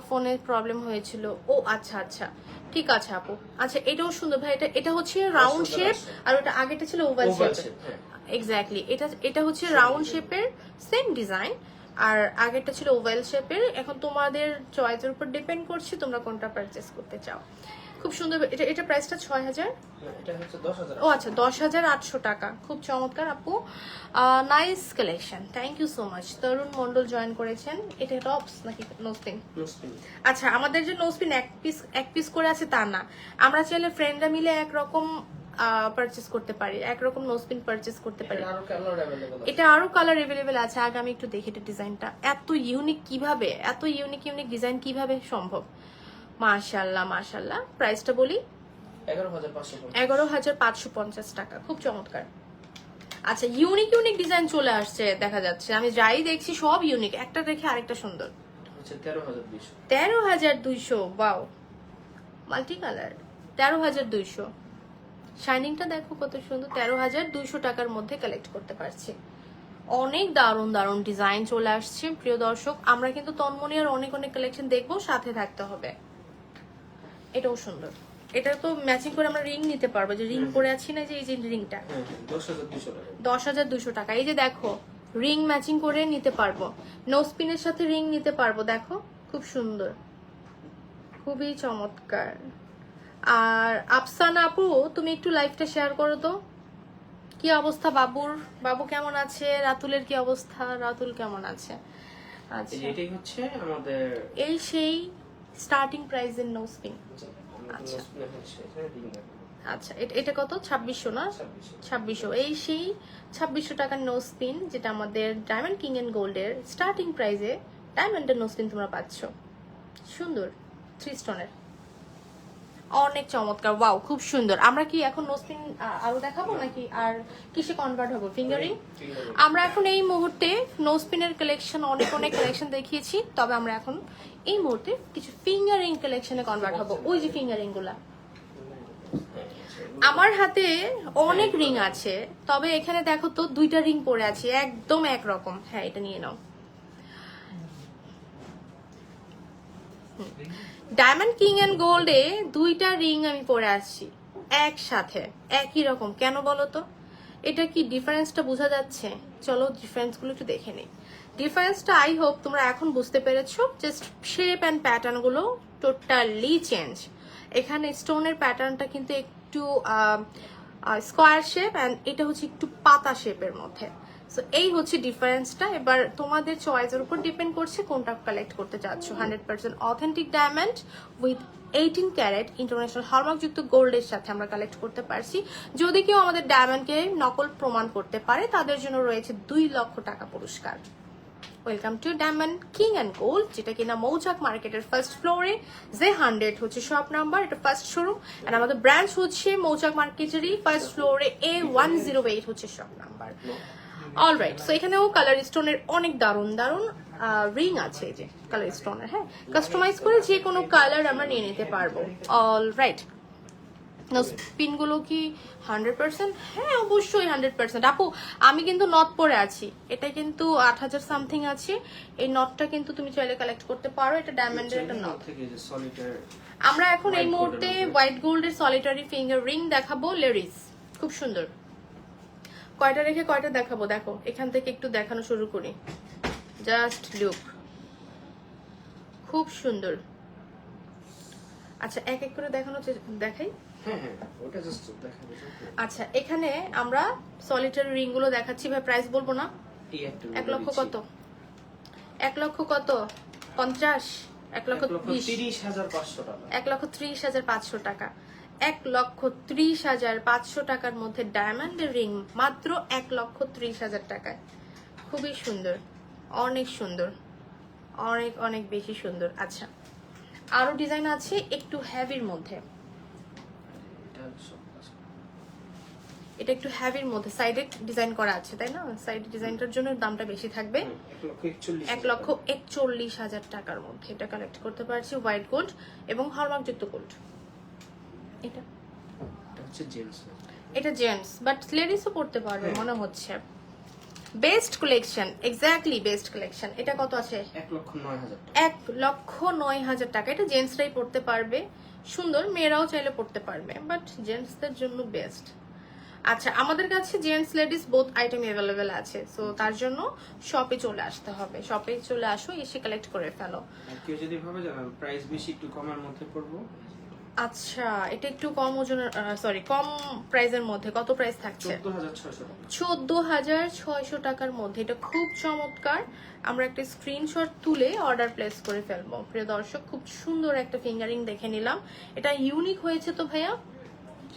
ফোনের প্রবলেম হয়েছিল। ও আচ্ছা আচ্ছা ঠিক আছে আপু। আচ্ছা এটাও সুন্দর ভাই, এটা হচ্ছে রাউন্ড শেপ, আর ওটা আগেটা ছিল ওভাল Oval শেপ। shape, হ্যাঁ। এক্স্যাক্টলি, এটা হচ্ছে রাউন্ড শেপের সেম ডিজাইন, আর আগেরটা ছিল ওভাল শেপের। এখন তোমাদের চয়েসের উপর ডিপেন্ড করছে তোমরা কোনটা পারচেস করতে চাও। খুব সুন্দর। এটা প্রাইসটা 6000। এটা হচ্ছে 10000। ও আচ্ছা 10,800 টাকা। খুব চমৎকার আপু, nice collection, thank you so much. Tarun Mondal join করেছেন। এটা টপস নাকি নোসপিন? নোসপিন। আচ্ছা আমাদের যে নোসপিন এক পিস করে আছে তা না, আমরা চাইলে ফ্রেন্ডরা মিলে একরকম পারচেস করতে পারি, একরকম নোসপিন পারচেস করতে পারি। আরো কালার अवेलेबल আছে। এটা আরো কালার अवेलेबल আছে। আগে আমি একটু দেখি এটা ডিজাইনটা এত ইউনিক কিভাবে, এত ইউনিক ডিজাইন কিভাবে সম্ভব। মাশাআল্লাহ মাশাআল্লাহ। প্রাইসটা বলি 11550। 11,550 টাকা। খুব চমৎকার। আচ্ছা ইউনিক ডিজাইন চলে আসছে দেখা যাচ্ছে, আমি যাই দেখছি সব ইউনিক, একটা দেখে আরেকটা সুন্দর। হচ্ছে 13200। 13,200। Wow, multi colour. 13,200। শাইনিংটা দেখো কত সুন্দর। 13,200 টাকার মধ্যে কালেক্ট করতে পারছি। অনেক দারুণ দারুণ ডিজাইন চলে আসছে প্রিয় দর্শক। আমরা কিন্তু তন্মনি আর অনেক অনেক কালেকশন দেখবো, সাথে থাকতে হবে। এটাও সুন্দর। এটা তো ম্যাচিং করে আমরা রিং নিতে পারবো, যে রিং পরে আছি না, যে এই যে রিংটা হ্যাঁ 10200 টাকা। 10,200 টাকা। এই যে দেখো রিং ম্যাচিং করে নিতে পারবো, নোসপিনের সাথে রিং নিতে পারবো। দেখো খুব সুন্দর, খুবই চমৎকার। আর আফসানা আপু তুমি একটু লাইভটা শেয়ার করো তো, কি অবস্থা বাবুর? বাবু কেমন আছে? রাতুলের কি অবস্থা? রাতুল কেমন আছে? আচ্ছা এটাই হচ্ছে আমাদের এই সেই স্টার্টিং প্রাইসের নোসপিন। আচ্ছা। নোসপিন হচ্ছে এটা রিং দেখো। আচ্ছা এটা কত? 2600 না? 2600। এই সেই 2600 টাকার নোসপিন, যেটা আমাদের ডায়মন্ড কিং এন্ড গোল্ডের স্টার্টিং প্রাইসে ডায়মন্ডের নোসপিন তোমরা পাচ্ছ। সুন্দর 3 স্টোনের, অনেক চমৎকার। ওয়াও খুব সুন্দর। আমরা কি এখন নোসপিন আরো দেখাবো নাকি আর কিসে কনভার্ট হবো? ফিঙ্গারিং। আমরা এখন এই মুহূর্তে নোসপিনের কালেকশন অনেক কালেকশন দেখিয়েছি, তবে আমরা এখন এই মুহূর্তে কিছু ফিঙ্গারিং কালেকশনে কনভার্ট হবো। ওই যে ফিঙ্গারিং গুলা আমার হাতে অনেক রিং আছে, তবে এখানে দেখো তো 2টা রিং পরে আছে একদম একরকম। হ্যাঁ এটা নিয়ে নাও। ডায়মন্ড কিং এন্ড গোল্ডে 2টা রিং আমি পরে আসছি একসাথে, একই রকম। কেন বলো তো? এটা কি ডিফারেন্সটা বোঝা যাচ্ছে? চলো ডিফারেন্স গুলো একটু দেখে নিই। ডিফারেন্সটা আই হোপ তোমরা এখন বুঝতে পেরেছো। জাস্ট শেপ অ্যান্ড প্যাটার্ন গুলো টোটালি চেঞ্জ। এখানে স্টোনের প্যাটার্নটা কিন্তু একটু স্কোয়ার শেপ, অ্যান্ড এটা হচ্ছে একটু পাতা শেপের মধ্যে। সো এই হচ্ছে ডিফারেন্সটা। এবার তোমাদের চয়েসের উপর ডিপেন্ড করছে কোনটা কালেক্ট করতে চাচ্ছ। 100% authentic diamond with 18 carat international হলমার্কযুক্ত গোল্ডের সাথে আমরা কালেক্ট করতে পারছি। যদি কেউ আমাদের ডায়মন্ডকে নকল প্রমাণ করতে পারে তাদের জন্য রয়েছে 2 লক্ষ টাকা পুরস্কার। Welcome to Diamond king and Gold, যেটা কিনা মৌচাক মার্কেটের ফার্স্ট ফ্লোরে, Z100 হচ্ছে শপ নাম্বার, এটা ফার্স্ট শোরুম। এন্ড আমাদের ব্রাঞ্চ হচ্ছে মৌচাক মার্কেটেরই ফার্স্ট ফ্লোরে, A108 হচ্ছে শপ নাম্বার। অলরাইট, সো এখানেও কালার স্টোনের অনেক দারুণ দারুণ রিং আছে। এই যে কালার স্টোনের, হ্যাঁ কাস্টমাইজ করে যে কোনো কালার আমরা নিয়ে নিতে পারবো। অলরাইট, স্পিন গুলো কি 100%? হ্যাঁ অবশ্যই 100%। আপু আমি কিন্তু নট পরে আছি, এটা কিন্তু 8000 সামথিং আছে। এই নটটা কিন্তু তুমি চাইলে কালেক্ট করতে পারো, এটা ডায়মন্ডের একটা নট। থেকে যে সলিটার আমরা এখন এই মুহূর্তে হোয়াইট গোল্ডের সলিটারি ফিঙ্গার রিং দেখাবো, লেডিস। খুব সুন্দর। কয়টা রেখে কয়টা দেখাবো দেখো, এখান থেকে একটু দেখানো শুরু করি। জাস্ট লুক, খুব সুন্দর। আচ্ছা এক এক করে দেখাই। হ্যাঁ ওটা জাস্ট দেখাবো। আচ্ছা এখানে আমরা সলিটারি রিং গুলো দেখাচ্ছি। ভাই প্রাইস বলবো না? এই একটা 1 লক্ষ কত? 1 লক্ষ কত? 50? 1 লক্ষ 30500 টাকা। 1,30,500 টাকা। 1,30,500 টাকার মধ্যে ডায়মন্ডের রিং মাত্র 1,30,000 টাকায়। খুবই সুন্দর, অনেক সুন্দর, অনেক বেশি সুন্দর। আচ্ছা আরো ডিজাইন আছে একটু হেভির মধ্যে। এটা সব কাজ করা। এটা একটু হ্যাভির মধ্যে সাইডে ডিজাইন করা আছে, তাই না? সাইড ডিজাইনটার জন্য দামটা বেশি থাকবে। 1,41,000 টাকার মধ্যে এটা কালেক্ট করতে পারছি। হোয়াইট গোল্ড এবং হলমার্কযুক্ত গোল্ড। এটা হচ্ছে জেন্টস, এটা জেন্টস, বাট লেডিসও পড়তে পারবে মনে হচ্ছে। Best collection, exactly best collection. এটা কত আছে? 1,09,000 টাকা। 1,09,000 টাকা। এটা জেন্টসরাই পড়তে পারবে, সুন্দর। মেয়েরাও চাইলে পড়তে পারবে, বাট জেন্টসদের জন্য বেস্ট। আচ্ছা, আমাদের কাছে gents ladies both item available আছে, সো তার জন্য শপে চলে আসতে হবে। শপে চলে আসো, এসে কালেক্ট করে ফেলো। আর কেউ যদি ভাবে যে প্রাইস বেশি, একটু কমের মধ্যে পড়বো, আচ্ছা, এটা একটু কম ওজনের, সরি কম প্রাইসের মধ্যে। কত প্রাইস থাকছে? 14,600 টাকা। 14,600 টাকার মধ্যে। এটা খুব চমৎকার। আমরা একটা স্ক্রিনশট তুলে অর্ডার প্লেস করে ফেলবো। প্রিয় দর্শক, খুব সুন্দর একটা ফিঙ্গারিং দেখে নিলাম। এটা ইউনিক হয়েছে তো ভাইয়া,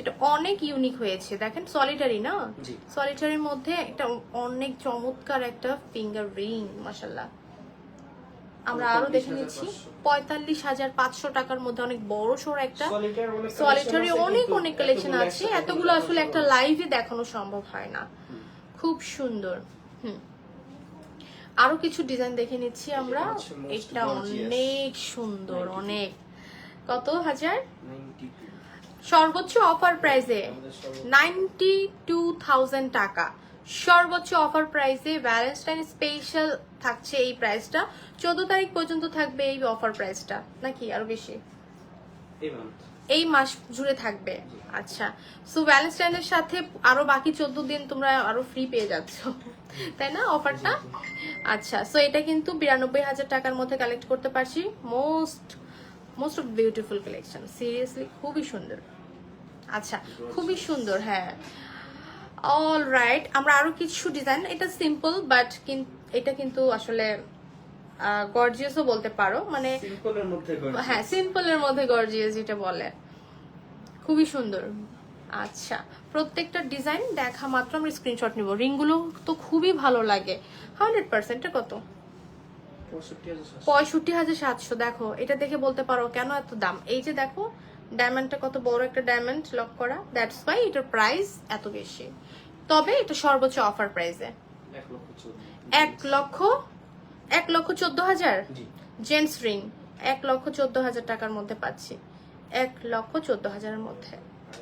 এটা অনেক ইউনিক হয়েছে। দেখেন সলিটারি না, জি। সলিটারির মধ্যে এটা অনেক চমৎকার একটা ফিঙ্গার রিং, মাশাআল্লাহ। আমরা আরো দেখে নিচ্ছি 45,500 টাকার মধ্যে অনেক বড় সড় একটা সলিটারি। অনেক অনেক কালেকশন আছে, এতগুলো আসলে একটা লাইভে দেখানো সম্ভব হয় না। খুব সুন্দর। আরো কিছু ডিজাইন দেখে নিচ্ছি আমরা। এটা অনেক সুন্দর, অনেক। কত হাজার? 92 সর্বোচ্চ অফার প্রাইসে 92,000 টাকা। সর্বোচ্চ অফার প্রাইসে ভ্যালেন্টাইন স্পেশাল থাকছে এই প্রাইসটা। 14 তারিখ পর্যন্ত থাকবে এই অফার প্রাইসটা, নাকি আরো বেশি? এই মাস জুড়ে থাকবে। আচ্ছা, সো ভ্যালেন্টাইনের সাথে আরো বাকি 14 দিন তোমরা আরো ফ্রি পেয়ে যাচ্ছ, তাই না অফারটা? আচ্ছা, সো এটা কিন্তু 92,000 টাকার মধ্যে কালেক্ট করতে পারছি। Most of beautiful collection, seriously খুবই সুন্দর। আচ্ছা, খুবই সুন্দর। হ্যাঁ, অল রাইট। আমরা আরো কিছু ডিজাইন, এটা সিম্পল বাট এটা কিন্তু আসলে গর্জিয়াসও বলতে পারো, মানে সিম্পলের মধ্যে গর্জিয়াস। হ্যাঁ, সিম্পলের মধ্যে গর্জিয়াস যেটা বলে, খুবই সুন্দর। আচ্ছা, প্রত্যেকটা ডিজাইন দেখা মাত্র আমরা স্ক্রিনশট নিব। রিংগুলো তো খুবই ভালো লাগে। 100% কত? 65,700। দেখো, এটা দেখে বলতে পারো কেন এত দাম। এই যে দেখো ডায়মন্ডটা কত বড় একটা ডায়মন্ড লক করা, দ্যাটস ওয়াই এটার প্রাইস এত বেশি। তবে এটা সর্বোচ্চ অফার প্রাইসে 1,14,000 জেন্টস রিং 1,14,000 টাকার মধ্যে পাচ্ছি। 1,14,000 এর মধ্যে।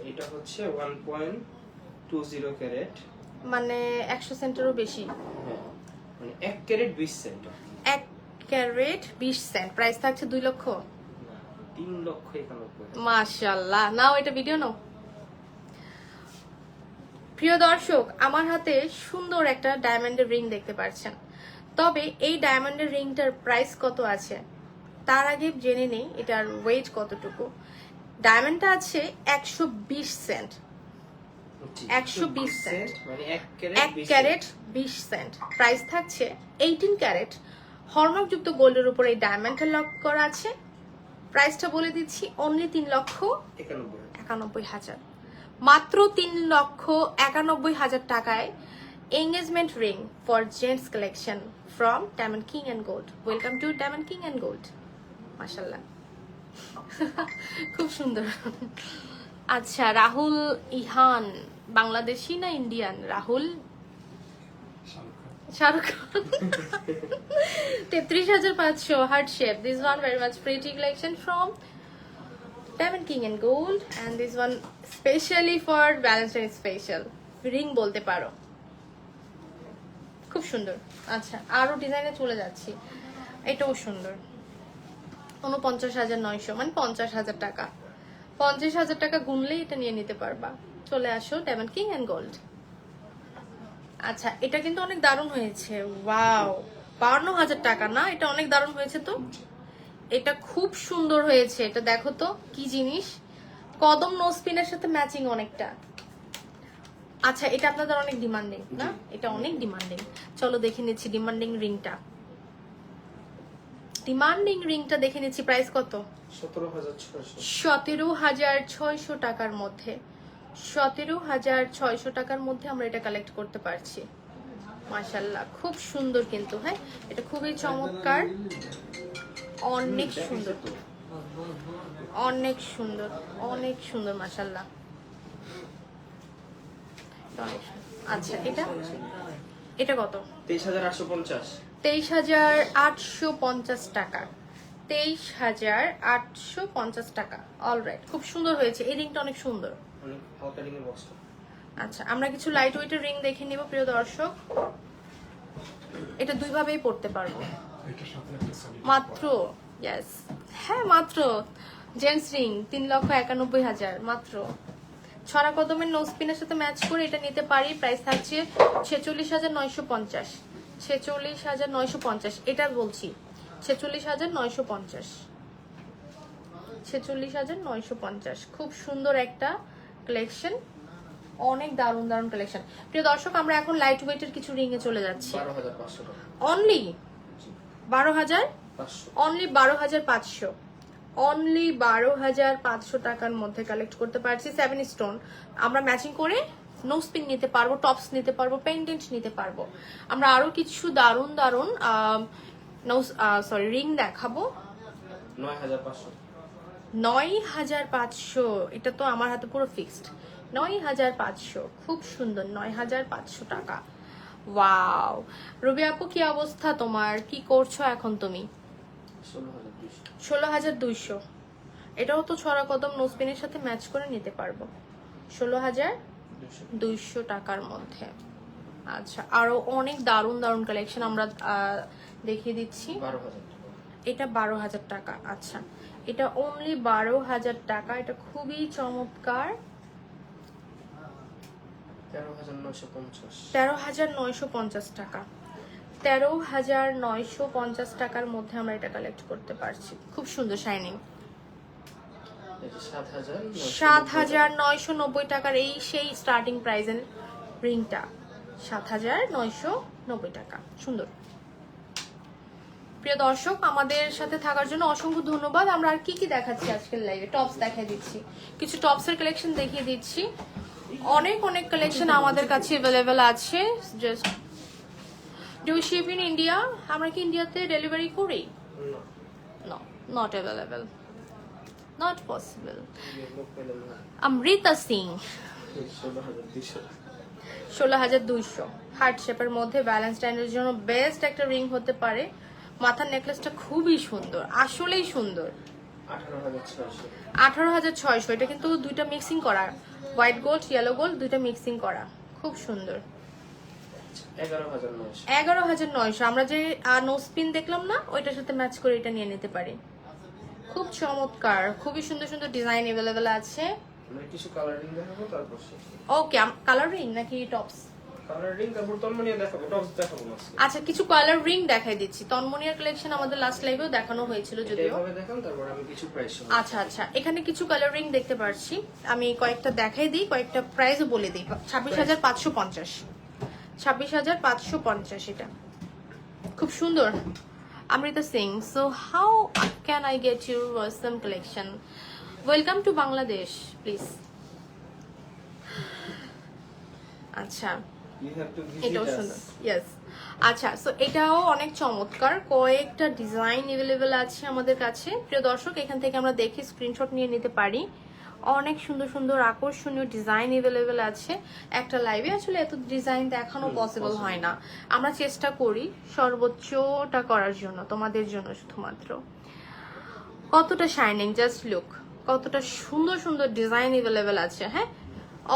এটা হচ্ছে 1.20 ক্যারেট, মানে 100 সেন্টেরও বেশি। মানে 1 carat 20 cent. 1 carat 20 cent. Price থাকছে 2 লক্ষ। 3,91,000। মাশাআল্লাহ। নাও এটা ভিডিও নাও। প্রিয় দর্শক, আমার হাতে সুন্দর একটা ডায়মন্ডের রিং দেখতে পাচ্ছেন। তবে এই ডায়মন্ডের রিংটার প্রাইস কত আছে তার আগে জেনে নেই এটার ওয়েট কতটুকু। ডায়মন্ডটা আছে 120 সেন্ট। 120 সেন্ট, মানে 1 ক্যারেট 20 সেন্ট। প্রাইস থাকছে 18 ক্যারেট হলমার্কযুক্ত গোল্ডের উপর এই ডায়মন্ডটা লক করা আছে। প্রাইসটা বলে দিচ্ছি, অনলি 3,91,000। মাত্র 3,91,000 টাকায় engagement ring for gents collection from diamond king and gold. Welcome to Diamond king and gold. মাশাআল্লাহ, খুব সুন্দর। আচ্ছা, রাহুল ইহান বাংলাদেশি না Indian? Rahul Shahrukh Khan. 33,500 heart shape. This one very much pretty collection from Diamond King and Gold, and this one specially for Valentine's special ring বলতে পারো। খুব সুন্দর। আচ্ছা, আরো ডিজাইনে চলে যাচ্ছি। এটাও সুন্দর। 49,900 মানে 50,000 টাকা। 50,000 টাকা গুনলেই এটা নিয়ে নিতে পারবা। চলে আসো ডায়মন্ড কিং এন্ড গোল্ড। আচ্ছা, এটা কিন্তু অনেক দারুণ হয়েছে। ওয়াও, 52,000 টাকা না? এটা অনেক দারুণ হয়েছে তো। এটা খুব সুন্দর হয়েছে। এটা দেখো তো কি জিনিস, কদম নোসপিনের সাথে ম্যাচিং অনেকটা। আচ্ছা, এটা আপনাদের অনেক ডিমান্ডিং না? এটা অনেক ডিমান্ডিং। চলো দেখে নিচ্ছি ডিমান্ডিং রিংটা। ডিমান্ডিং রিংটা দেখে নিচ্ছি। প্রাইস কত? 17,600 টাকার মধ্যে। 17,600 টাকার মধ্যে আমরা এটা কালেক্ট করতে পারছি। মাশাআল্লাহ, খুব সুন্দর কিন্তু। হ্যাঁ, এটা খুবই চমৎকার, অনেক সুন্দর, অনেক সুন্দর, অনেক সুন্দর। মাশাআল্লাহ, আচ্ছা এটা এটা কত? 23,850। 23,850 টাকা। 23,850 টাকা। অলরাইট, খুব সুন্দর হয়েছে। এই রিংটা অনেক সুন্দর। অনেক হালকা রিং এর বক্সটা। আচ্ছা, আমরা কিছু লাইট ওয়েটের রিং দেখে নিব প্রিয় দর্শক। এটা দুই ভাবেই পড়তে পারবো মাত্র। ইয়েস, হ্যাঁ মাত্র। জেন্টস রিং 3,91,000 মাত্র। ছড়া কদমের নো স্পিনের সাথে ম্যাচ করে এটা নিতে পারি। প্রাইস থাকছে 46,950। 46,950 এটা বলছি। 46,950। 46,950। খুব সুন্দর একটা কালেকশন, অনেক দারুণ দারুণ কালেকশন। প্রিয় দর্শক, আমরা এখন লাইট ওয়েটের কিছু রিং এ চলে যাচ্ছি। 12,500 টাকা। অনলি 12,500। 500। অনলি 12,500। অনলি 12,500 টাকার মধ্যে কালেক্ট করতে পারছি 7 স্টোন। আমরা ম্যাচিং করে নো স্পিন নিতে পারবো, টপস নিতে পারবো, পেন্ডেন্ট নিতে পারবো। আমরা আরো কিছু দারুণ দারুণ রিং দেখাবো। 9,500। 9,500। এটা তো আমার হাতে পুরো ফিক্সড। 9,500 খুব সুন্দর। 9,500 টাকা। ওয়াও, রবি আপু কি অবস্থা তোমার? কি করছো এখন তুমি? 16,200। 16,200। এটাও তো ছড়া কদম নো স্পিনের সাথে ম্যাচ করে নিতে পারবো। 16,200 টাকার মধ্যে। আচ্ছা, আরো অনেক দারুণ দারুণ কালেকশন আমরা দেখিয়ে দিচ্ছি। 12,000 টাকা। এটা 12,000 টাকা। আচ্ছা, এটা অনলি 12,000 টাকা। এটা খুবই চমৎকার। 13,950। 13,950 টাকা। 13,950 টাকার মধ্যে আমরা এটা কালেক্ট করতে পারছি। খুব সুন্দর শাইনিং। 7,990 টাকার এই সেই স্টার্টিং প্রাইসের রিংটা। 7,990 টাকা। সুন্দর। প্রিয় দর্শক, আমাদের সাথে থাকার জন্য অসংখ্য ধন্যবাদ। আমরা আর কি কি দেখাচ্ছি আজকের লাইভে? টপস দেখিয়ে দিচ্ছি, কিছু টপসের কালেকশন দেখিয়ে দিচ্ছি। অনেক অনেক কালেকশন আমাদের কাছে অ্যাভেলেবেল আছে। Just do ship in India? আমরা কি ইন্ডিয়াতে ডেলিভারি করি? No, not available, not possible. Amrita Singh 16,200। Heart শেপের মধ্যে ভ্যালেন্টাইনের জন্য বেস্ট একটা রিং হতে পারে। মাথার নেকলেসটা খুবই সুন্দর, আসলেই সুন্দর। 18,600। 18,600। এটা কিন্তু দুইটা মিক্সিং করা, হোয়াইট গোল্ড ইয়েলো গোল্ড দুইটা মিক্সিং করা, খুব সুন্দর। 11,900। 11,900। আমরা যে নো স্পিন দেখলাম না, ওইটার সাথে ম্যাচ করে এটা নিয়ে নিতে পারি। খুব চমৎকার, খুবই সুন্দর সুন্দর ডিজাইন अवेलेबल আছে। আমরা কিছু কালারিং দেখাবো, তারপর শেষ। ওকে, কালার রিং নাকি টপস? কালারিং, তারপর তন্মনিয়া দেখাবো, টপস দেখাবো না। আচ্ছা, কিছু কালার রিং দেখাই দিচ্ছি। তন্মনিয়ার কালেকশন আমাদের লাস্ট লাইভেও দেখানো হয়েছিল যদিও। এইভাবে দেখান, তারপর আমি কিছু প্রাইস। আচ্ছা আচ্ছা, এখানে কিছু কালার রিং দেখতে পাচ্ছি। আমি কয়েকটা দেখাই দিই, কয়েকটা প্রাইসও বলে দিই। 26,550। 26,550 এটা। খুব সুন্দর। Amrita Singh, so how can I get your some collection? Welcome to Bangladesh, please. আচ্ছা, You have to visit এটাও us. সুন্দর। ইয়েস। আচ্ছা, সো এটাও অনেক চমৎকার। কয়েকটা ডিজাইন अवेलेबल আছে আমাদের কাছে। প্রিয় দর্শক, এখান থেকে আমরা দেখে স্ক্রিনশট নিয়ে নিতে পারি। অনেক সুন্দর সুন্দর আকর্ষণীয় ডিজাইন अवेलेबल আছে। একটা লাইভে আসলে এত ডিজাইন দেখানো পসিবল হয় না। আমরা চেষ্টা করি সর্বোচ্চটা করার জন্য, তোমাদের জন্য শুধুমাত্র। কতটা শাইনিং, জাস্ট লুক। কতটা সুন্দর সুন্দর ডিজাইন अवेलेबल আছে। হ্যাঁ,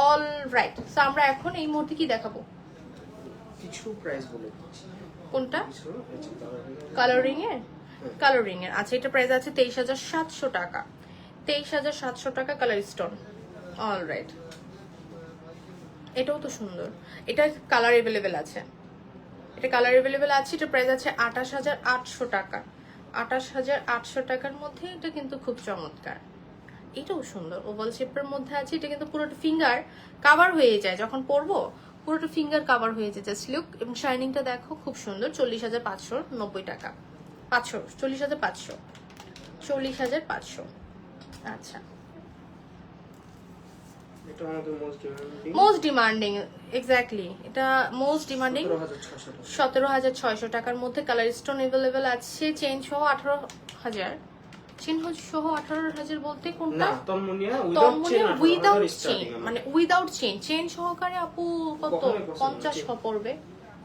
অল রাইট। সো আমরা এখন এই মুহূর্তে কি দেখাবো? কিছু প্রাইস বলে দিচ্ছি। কোনটা? কিছু এই যে কালারিং এর? কালারিং এর। আচ্ছা, এটা প্রাইস আছে 23,700 টাকা। 23,700 টাকা কালার স্টোন। অল রাইট, এটাও তো সুন্দর। এটা কালার अवेलेबल আছে। এটা কালার अवेलेबल আছে। এটা প্রাইস আছে 28,800 টাকা। 28,800 টাকার মধ্যে এটা কিন্তু খুব চমৎকার। এটাও সুন্দর, ওভাল শেপের মধ্যে আছে। এটা কিন্তু পুরোটা ফিঙ্গার কাভার হয়ে যায় যখন পরবো, পুরোটা ফিঙ্গার কাভার হয়ে যায়। Just look. এবং শাইনিংটা দেখো, খুব সুন্দর। 40,590 টাকা। 40,500। 40,500। আচ্ছা, এটা আমাদের মোস্ট ডিমান্ডিং। এক্স্যাক্টলি, এটা মোস্ট ডিমান্ডিং। 17,600 টাকা। 17,600 টাকার মধ্যে কালার স্টোন अवेलेबल আছে। চেইন সহ 18,000। চেন সহ 18,000 বলতে কোনটা? না তন্মনিয়া উইদাউট চেন উইদাউট চেন, মানে উইদাউট চেন। চেন সহকারে আপু কত? কখনোই possible 50 না। পড়বে।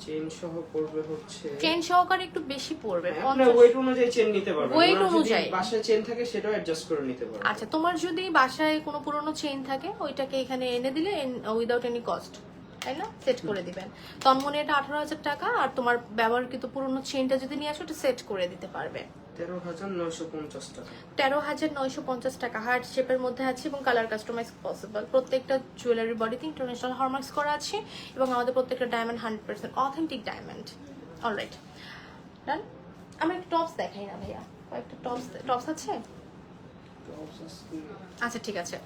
চেন সহ পড়বে হচ্ছে চেন সহকারে একটু বেশি পড়বে, আপনার ওয়েট অনুযায়ী চেন নিতে পারবেন। Weight ওনার যদি অনুযায়ী। বাসায় চেন থাকে সেটাও অ্যাডজাস্ট করে নিতে পারবেন। আচ্ছা, তোমার যদি বাসায় কোনো পুরনো চেইন থাকে ওইটাকে এখানে এনে দিলে উইদাউট এনি কস্ট, তাই না, সেট করে দিবেন। তন্মনে এটা 18,000 টাকা, আর তোমার ব্যবহৃত পুরনো চেইনটা যদি নিয়ে আসো এটা সেট করে দিতে পারবে 13,950 টাকা। 13,950 টাকা। হার্ট শেপের মধ্যে আছে এবং কালার কাস্টমাইজ পসিবল। প্রত্যেকটা জুয়েলারি বডিতে ইন্টারন্যাশনাল হলমার্কস করা আছে এবং আমাদের প্রত্যেকটা ডায়মন্ড 100% অথেন্টিক ডায়মন্ড। অলরাইট, ডান। আমি একটা টপস দেখাই না ভাইয়া, কয়েকটা টপস আছে। আচ্ছা ঠিক আছে,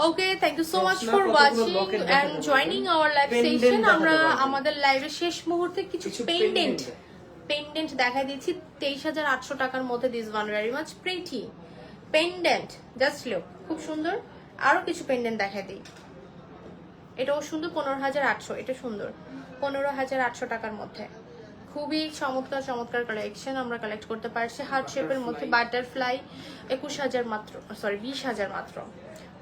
okay, thank you so much for watching and joining our live session. আমরা আমাদের লাইভের শেষ মুহূর্তে কিছু পেন্ডেন্ট দেখাই দিচ্ছি 23,800 টাকার মধ্যে। This one very much pretty pendant, just look, খুব সুন্দর। আরো কিছু পেন্ডেন্ট দেখাই দিই, এটাও সুন্দর, 15,800। এটা সুন্দর, 15,800 টাকার মধ্যে। খুবই চমৎকার চমৎকার কালেকশন আমরা কালেক্ট করতে পারছি। হার্ট শেপের মধ্যে বাটারফ্লাই 21,000 মাত্র, সরি 20,000 মাত্র,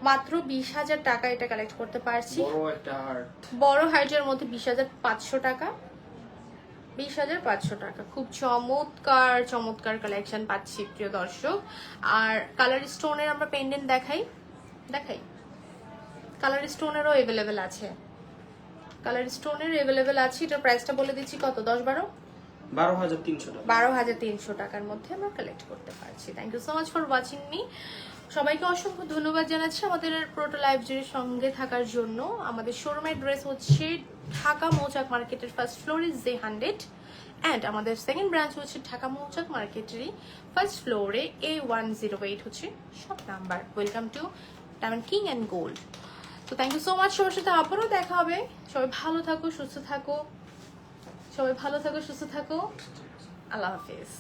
মাত্র 20,000 টাকা এটা কালেক্ট করতে পারছি। বড় একটা হার্ট, বড় হার্টের মধ্যে 20,500 টাকা, 20,500 টাকা। খুব চমৎকার চমৎকার কালেকশন পাচ্ছি প্রিয় দর্শক। আর কালার স্টোনের আমরা পেন্ডেন্ট দেখাই, কালার স্টোনেরও এভেলেবেল আছে, কালার স্টোনের এভেলেবেল আছে। এটার প্রাইসটা বলে দিচ্ছি কত, 10-12, 12,300 টাকা। 12,300 টাকার মধ্যে আমরা কালেক্ট করতে পারছি। Thank you so much for watching me. সবাইকে অসংখ্য ধন্যবাদ জানাচ্ছি আমাদের পুরোটা লাইভ জুড়ে সঙ্গে থাকার জন্য। আমাদের শোরুমের ড্রেস হচ্ছে ঢাকা মৌচাক মার্কেটের ফার্স্ট ফ্লোরে Z100 অ্যান্ড আমাদের সেকেন্ড ব্রাঞ্চ হচ্ছে ঢাকা মৌচাক মার্কেটেরই ফার্স্ট ফ্লোরে A108 হচ্ছে shop number. Welcome to Diamond king and gold. তো থ্যাংক ইউ সো মাচ, সবার সাথে আবারও দেখা হবে। সবাই ভালো থাকো, সুস্থ থাকো, আল্লাহ হাফিজ।